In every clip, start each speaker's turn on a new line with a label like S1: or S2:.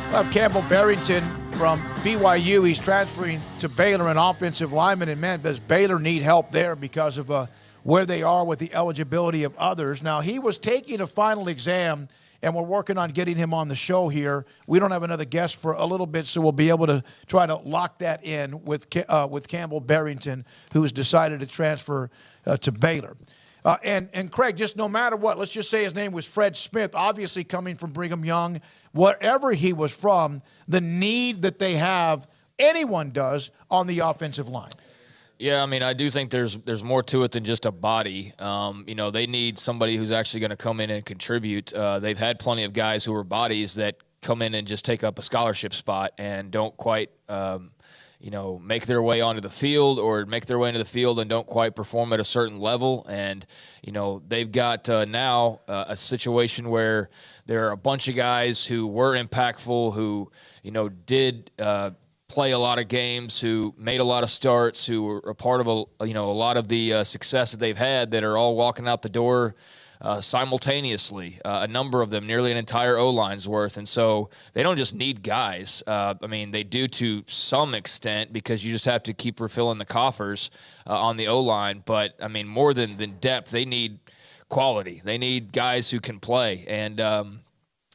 S1: I have Campbell Barrington from BYU. He's transferring to Baylor, an offensive lineman. And, man, does Baylor need help there because of where they are with the eligibility of others. Now, he was taking a final exam, and we're working on getting him on the show here. We don't have another guest for a little bit, so we'll be able to try to lock that in with Campbell Barrington, who has decided to transfer to Baylor. And Craig, just no matter what, let's just say his name was Fred Smith, obviously coming from Brigham Young, wherever he was from, the need that they have, anyone does, on the offensive line.
S2: Yeah, I mean, I do think there's more to it than just a body. They need somebody who's actually going to come in and contribute. They've had plenty of guys who are bodies that come in and just take up a scholarship spot and don't quite make their way onto the field, or make their way into the field and don't quite perform at a certain level. And, they've got now a situation where there are a bunch of guys who were impactful, who, did play a lot of games, who made a lot of starts, who were a part of a lot of the success that they've had, that are all walking out the door simultaneously, a number of them, nearly an entire O-line's worth. And so they don't just need guys. They do to some extent, because you just have to keep refilling the coffers on the O-line. But, more than depth, they need quality. They need guys who can play. And,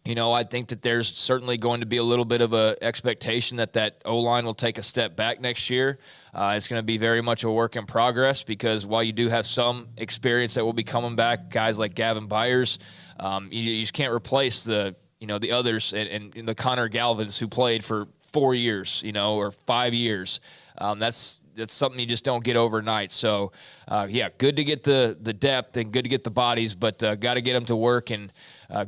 S2: I think that there's certainly going to be a little bit of a expectation that O-line will take a step back next year. It's going to be very much a work in progress, because while you do have some experience that will be coming back, guys like Gavin Byers, you just can't replace the others and the Connor Galvins who played for 4 years, or 5 years. That's something you just don't get overnight. So, good to get the depth and good to get the bodies, but got to get them to work, and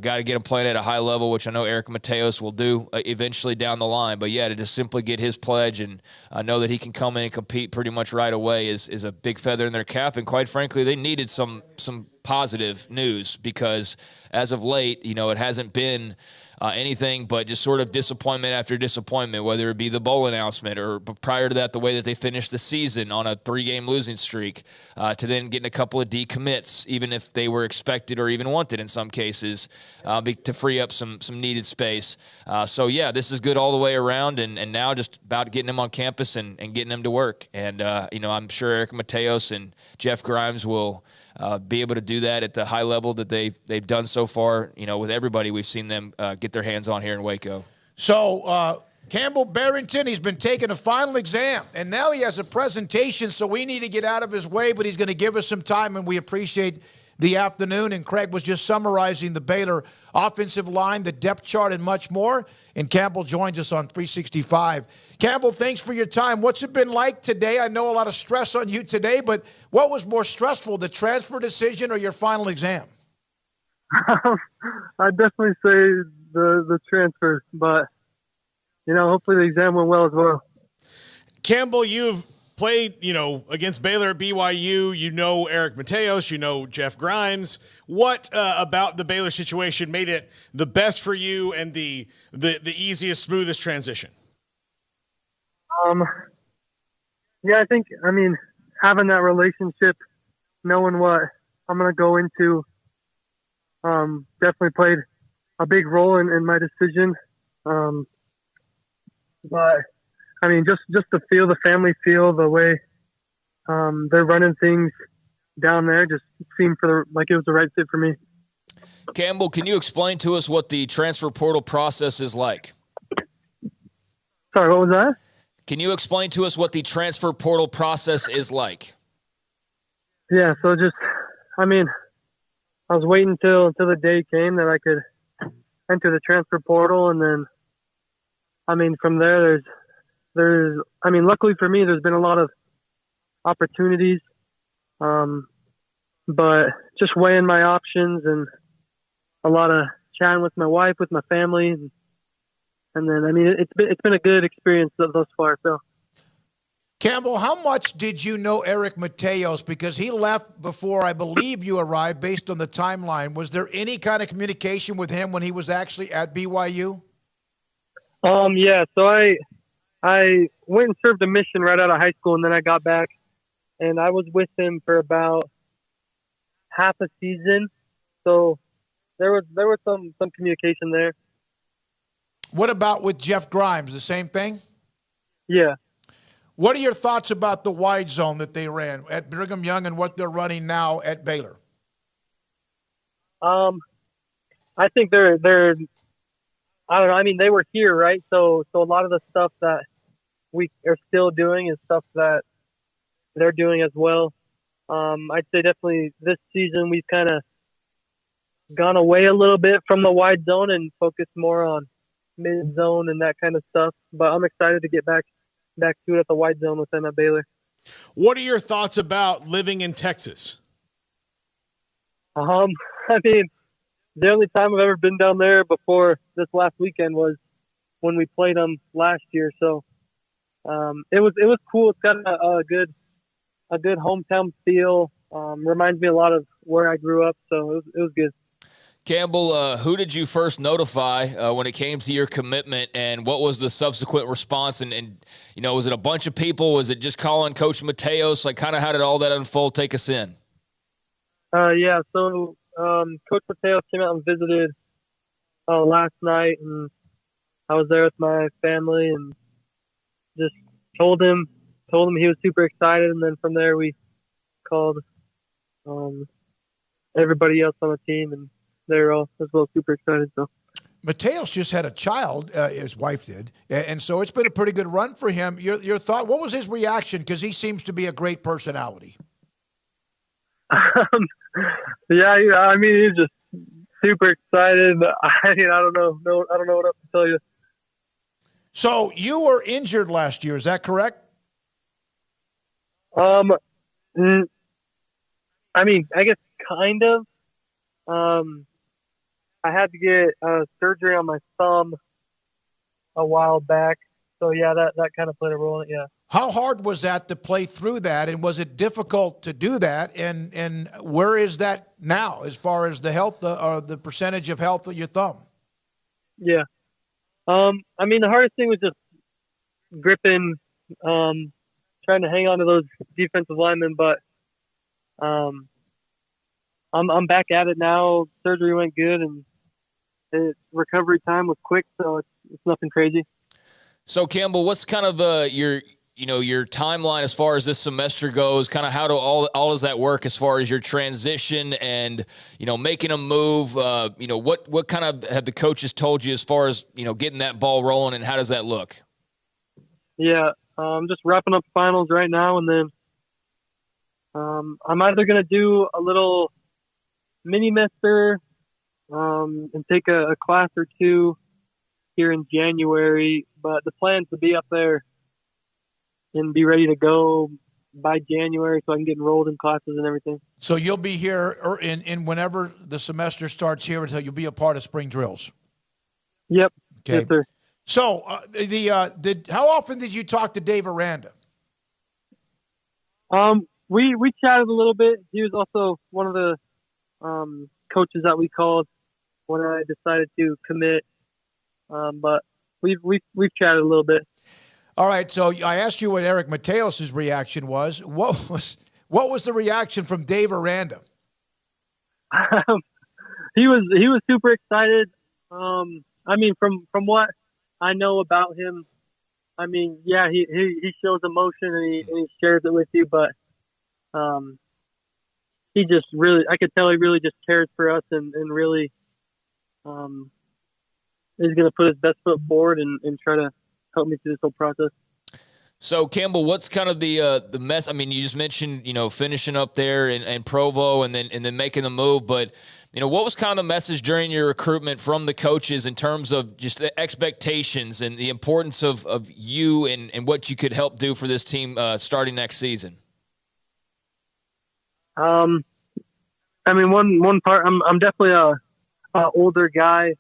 S2: got to get him playing at a high level, which I know Eric Mateos will do eventually down the line. But, to just simply get his pledge and know that he can come in and compete pretty much right away is a big feather in their cap. And quite frankly, they needed some positive news, because as of late, it hasn't been anything but just sort of disappointment after disappointment, whether it be the bowl announcement or prior to that, the way that they finished the season on a 3-game losing streak, to then getting a couple of decommits, even if they were expected or even wanted in some cases, to free up some needed space. This is good all the way around, and now just about getting them on campus and getting them to work. And, I'm sure Eric Mateos and Jeff Grimes will be able to do that at the high level that they've done so far, with everybody we've seen them get their hands on here in Waco.
S1: So Campbell Barrington, he's been taking a final exam, and now he has a presentation, so we need to get out of his way, but he's going to give us some time, and we appreciate the afternoon. And Craig was just summarizing the Baylor offensive line, the depth chart, and much more. And Campbell joins us on 365. Campbell, thanks for your time. What's it been like today? I know a lot of stress on you today, but what was more stressful, the transfer decision or your final exam?
S3: I'd definitely say the transfer, but, hopefully the exam went well as well.
S4: Campbell, you've played, against Baylor at BYU. You know Eric Mateos. You know Jeff Grimes. What about the Baylor situation made it the best for you and the easiest, smoothest transition?
S3: I think, having that relationship, knowing what I'm going to go into, definitely played a big role in my decision. But just to feel the family feel the way they're running things down there just seemed like it was the right fit for me.
S2: Campbell, can you explain to us what the transfer portal process is like?
S3: Sorry, what was that?
S2: Can you explain to us what the transfer portal process is like?
S3: Yeah, so just, I was waiting until the day came that I could enter the transfer portal, and then, from there, luckily for me, there's been a lot of opportunities, but just weighing my options and a lot of chatting with my wife, with my family, and then, it's been a good experience thus far. So,
S1: Campbell, how much did you know Eric Mateos? Because he left before I believe you arrived based on the timeline. Was there any kind of communication with him when he was actually at BYU?
S3: Yeah, so I went and served a mission right out of high school, and then I got back, and I was with him for about half a season. So there was some communication there.
S1: What about with Jeff Grimes? The same thing?
S3: Yeah.
S1: What are your thoughts about the wide zone that they ran at Brigham Young and what they're running now at Baylor?
S3: I think they're I don't know. I mean, they were here, right? So a lot of the stuff that we are still doing is stuff that they're doing as well. I'd say definitely this season we've kind of gone away a little bit from the wide zone and focused more on mid zone and that kind of stuff. But I'm excited to get back to it at the wide zone with them at Baylor.
S4: What are your thoughts about living in Texas?
S3: I mean, the only time I've ever been down there before this last weekend was when we played them last year. So it was cool. It's got a good hometown feel. Reminds me a lot of where I grew up. So it was good.
S2: Campbell, who did you first notify when it came to your commitment, and what was the subsequent response? And you know, was it a bunch of people? Was it just calling Coach Mateos? Like, kind of how did all that unfold? Take us in.
S3: Yeah. So Coach Mateos came out and visited last night, and I was there with my family and just told him he was super excited, and then from there we called everybody else on the team, and they're all as well super excited. So
S1: Mateos just had a child, his wife did, and so it's been a pretty good run for him. Your thought? What was his reaction? Because he seems to be a great personality.
S3: Yeah, I mean, he's just super excited. I don't know what else to tell you.
S1: So you were injured last year, is that correct?
S3: I mean, I guess kind of. I had to get surgery on my thumb a while back. So, yeah, that kind of played a role in it, yeah.
S1: How hard was that to play through that, and was it difficult to do that? And where is that now as far as the health or the percentage of health of your thumb?
S3: Yeah. I mean, the hardest thing was just gripping, trying to hang on to those defensive linemen, but I'm back at it now. Surgery went good, and recovery time was quick, so it's nothing crazy.
S2: So, Campbell, what's kind of your timeline as far as this semester goes? Kind of how all does that work as far as your transition and, making a move? What kind of have the coaches told you as far as, getting that ball rolling, and how does that look?
S3: Yeah, I'm just wrapping up finals right now, and then I'm either going to do a little mini-semester and take a class or two here in January, but the plan is to be up there and be ready to go by January so I can get enrolled in classes and everything. So
S1: you'll be here in whenever the semester starts here until you'll be a part of spring drills?
S3: Yep.
S1: Okay.
S3: Yes, sir.
S1: So how often did you talk to Dave Aranda?
S3: We chatted a little bit. He was also one of the coaches that we called when I decided to commit. But we've chatted a little bit.
S1: All right. So I asked you what Eric Mateos' reaction was. What was the reaction from Dave Aranda?
S3: He was super excited. I mean, from what I know about him, I mean, yeah, he shows emotion and he shares it with you, but he just really, I could tell he really just cares for us and really is going to put his best foot forward and try to help me through this whole process.
S2: So, Campbell, what's kind of the mess? I mean, you just mentioned, finishing up there in Provo and then making the move, but what was kind of the message during your recruitment from the coaches in terms of just the expectations and the importance of you and what you could help do for this team starting next season?
S3: I mean, one part, I'm definitely a older guy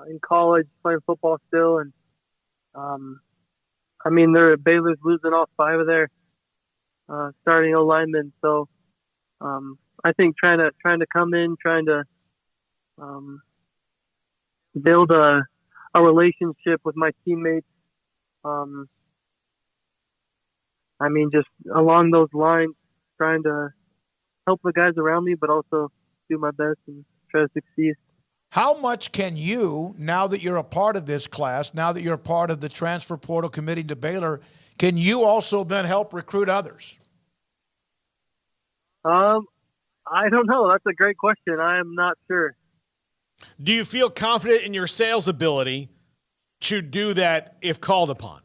S3: in college playing football still, and I mean, Baylor's losing all 5 of their starting O-linemen, so I think trying to come in, trying to build a relationship with my teammates. I mean, just along those lines, trying to help the guys around me, but also do my best and try to succeed.
S1: How much can you, now that you're a part of this class, now that you're a part of the transfer portal committee to Baylor, can you also then help recruit others?
S3: I don't know. That's a great question. I am not sure.
S4: Do you feel confident in your sales ability to do that if called upon?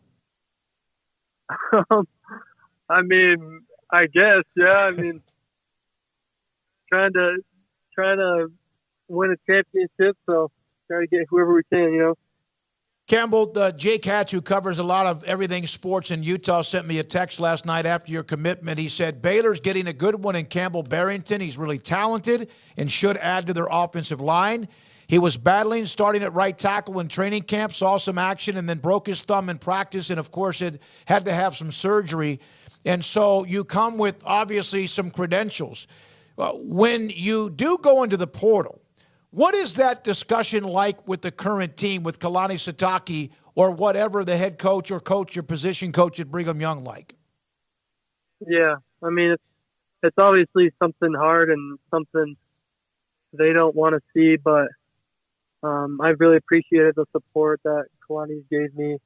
S3: I mean, I guess, yeah. I mean, trying to win a championship, so try to get whoever we can, you know.
S1: Campbell, Jake Hatch, who covers a lot of everything sports in Utah, sent me a text last night after your commitment. He said, Baylor's getting a good one in Campbell Barrington. He's really talented and should add to their offensive line. He was battling, starting at right tackle in training camp, saw some action, and then broke his thumb in practice, and, of course, had to have some surgery. And so you come with, obviously, some credentials. When you do go into the portal, what is that discussion like with the current team, with Kalani Sitake or whatever the head coach or position coach at Brigham Young like?
S3: Yeah, I mean, it's obviously something hard and something they don't want to see, but I've really appreciated the support that Kalani gave me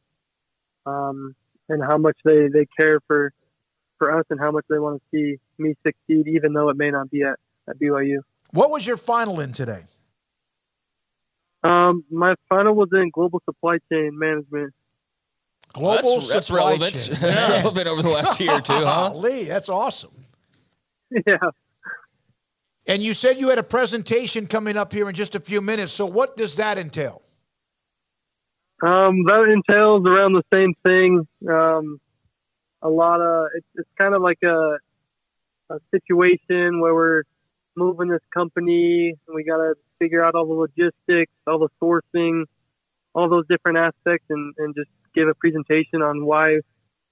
S3: and how much they care for us and how much they want to see me succeed, even though it may not be at BYU.
S1: What was your final in today?
S3: My final was in global supply chain management.
S2: That's relevant.
S1: Chain.
S2: That's relevant over the last year or two, huh?
S1: Lee, that's awesome.
S3: Yeah.
S1: And you said you had a presentation coming up here in just a few minutes. So what does that entail?
S3: That entails around the same thing. A lot of it's kind of like a situation where we're moving this company and we got to figure out all the logistics, all the sourcing, all those different aspects, and just give a presentation on why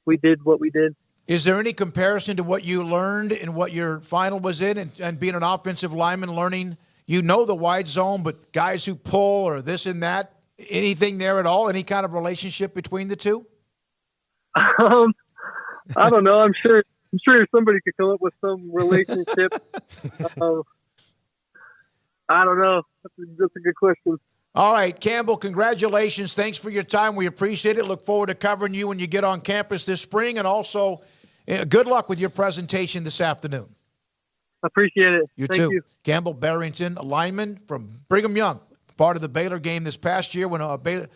S3: we did what we did.
S1: Is there any comparison to what you learned and what your final was in and being an offensive lineman, learning, the wide zone, but guys who pull or this and that, anything there at all? Any kind of relationship between the two?
S3: I don't know. I'm sure somebody could come up with some relationship. I don't know. That's a good question.
S1: All right, Campbell, congratulations. Thanks for your time. We appreciate it. Look forward to covering you when you get on campus this spring. And also, good luck with your presentation this afternoon.
S3: Appreciate it.
S1: Thank you. Campbell Barrington, a lineman from Brigham Young, part of the Baylor game this past year when Brigham